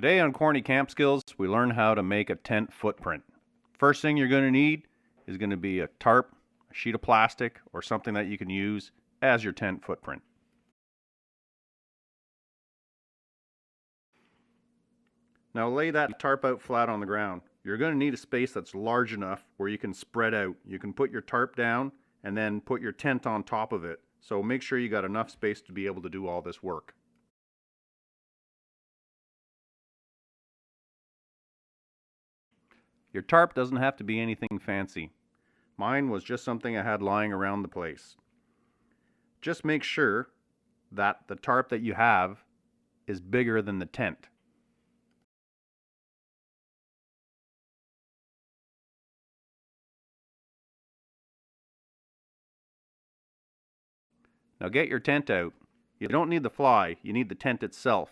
Today on Corny Camp Skills, we learn how to make a tent footprint. First thing you're going to need is going to be a tarp, a sheet of plastic, or something that you can use as your tent footprint. Now lay that tarp out flat on the ground. You're going to need a space that's large enough where you can spread out. You can put your tarp down and then put your tent on top of it. So make sure you got enough space to be able to do all this work. Your tarp doesn't have to be anything fancy. Mine was just something I had lying around the place. Just make sure that the tarp that you have is bigger than the tent. Now get your tent out. You don't need the fly, you need the tent itself.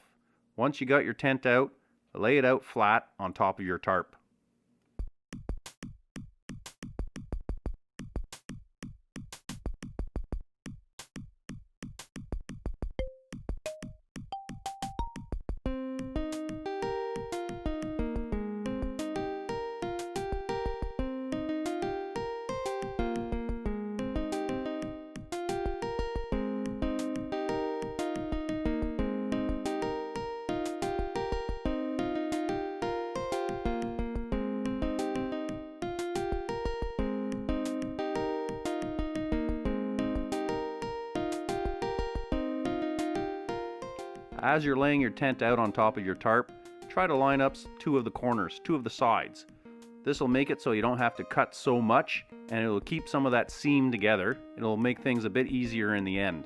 Once you got your tent out, lay it out flat on top of your tarp. As you're laying your tent out on top of your tarp, try to line up two of the corners, two of the sides. This will make it so you don't have to cut so much, and it will keep some of that seam together. It'll make things a bit easier in the end.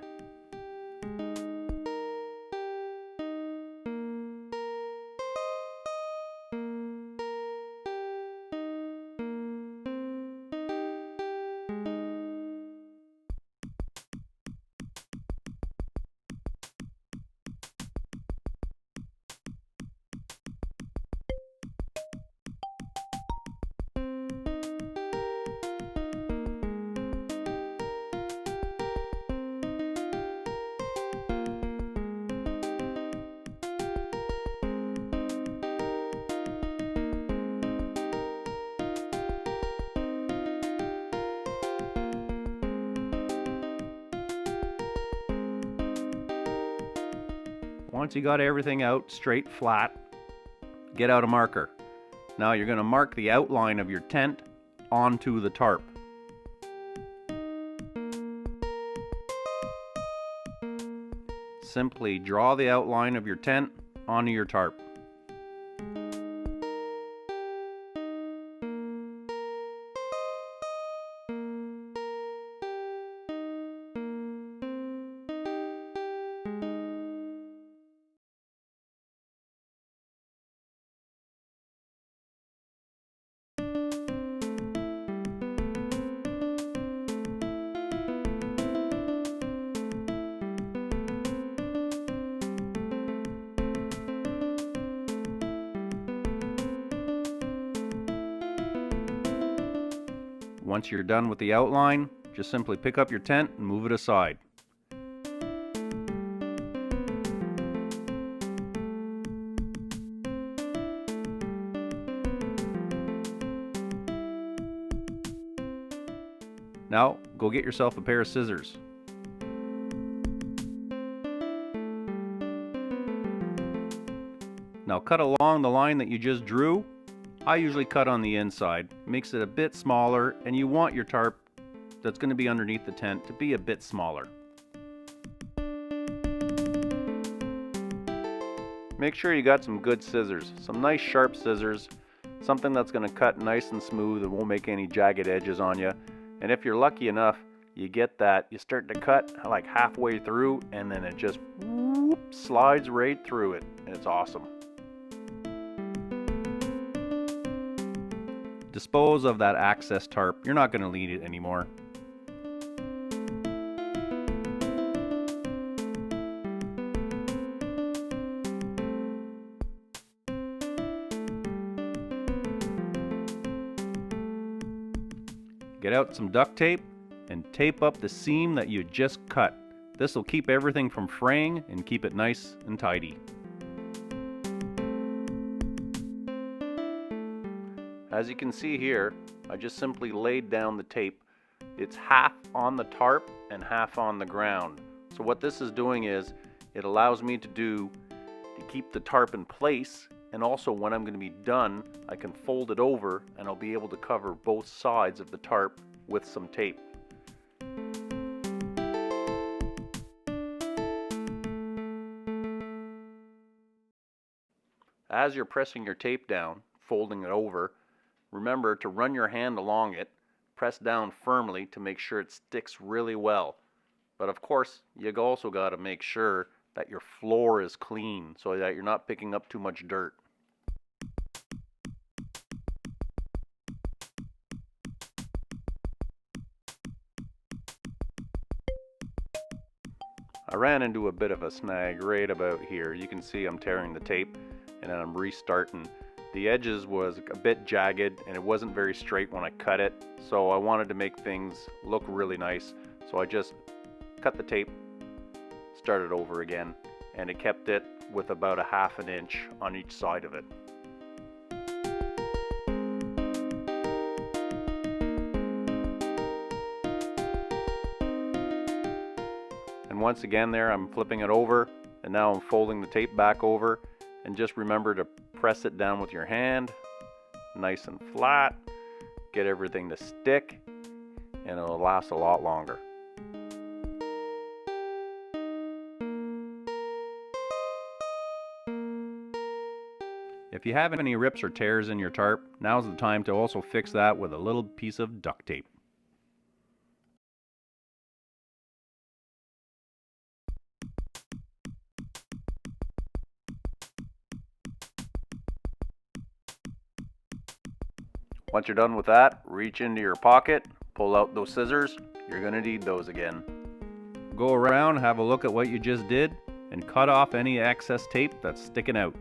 Once you got everything out straight flat, get out a marker. Now you're going to mark the outline of your tent onto the tarp. Simply draw the outline of your tent onto your tarp. Once you're done with the outline, just simply pick up your tent and move it aside. Now, go get yourself a pair of scissors. Now cut along the line that you just drew. I usually cut on the inside, makes it a bit smaller, and you want your tarp that's going to be underneath the tent to be a bit smaller. Make sure you got some good scissors, some nice sharp scissors, something that's going to cut nice and smooth and won't make any jagged edges on you. And if you're lucky enough, you get that, you start to cut like halfway through, and then it just slides right through it, and it's awesome. Dispose of that access tarp. You're not going to need it anymore. Get out some duct tape and tape up the seam that you just cut. This will keep everything from fraying and keep it nice and tidy. As you can see here, I just simply laid down the tape. It's half on the tarp and half on the ground. So what this is doing is it allows me to keep the tarp in place, and also when I'm going to be done, I can fold it over and I'll be able to cover both sides of the tarp with some tape. As you're pressing your tape down, folding it over, remember to run your hand along it, press down firmly to make sure it sticks really well. But of course, you also got to make sure that your floor is clean so that you're not picking up too much dirt. I ran into a bit of a snag right about here. You can see I'm tearing the tape and then I'm restarting. The edges was a bit jagged and it wasn't very straight when I cut it, so I wanted to make things look really nice. So I just cut the tape, started over again, and it kept it with about a ½ an inch on each side of it. And once again there, I'm flipping it over, and now I'm folding the tape back over, and just remember to press it down with your hand, nice and flat, get everything to stick, and it'll last a lot longer. If you have any rips or tears in your tarp, now's the time to also fix that with a little piece of duct tape. Once you're done with that, reach into your pocket, pull out those scissors. You're going to need those again. Go around, have a look at what you just did, and cut off any excess tape that's sticking out.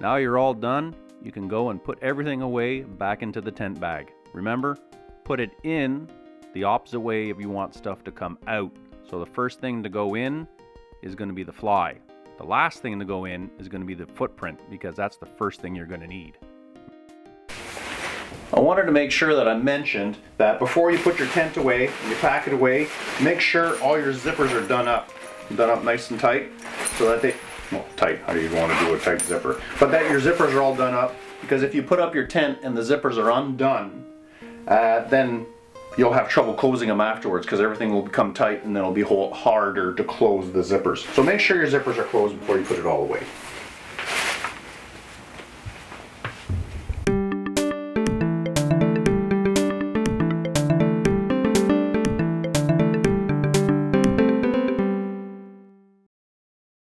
Now you're all done, you can go and put everything away back into the tent bag. Remember, put it in the opposite way if you want stuff to come out. So the first thing to go in is going to be the fly. The last thing to go in is going to be the footprint, because that's the first thing you're going to need. I wanted to make sure that I mentioned that before you put your tent away and you pack it away, make sure all your zippers are done up nice and tight, so that they, well, tight, how do you want to do a tight zipper, but that your zippers are all done up, because if you put up your tent and the zippers are undone, then you'll have trouble closing them afterwards, because everything will become tight and then it'll be harder to close the zippers. So make sure your zippers are closed before you put it all away.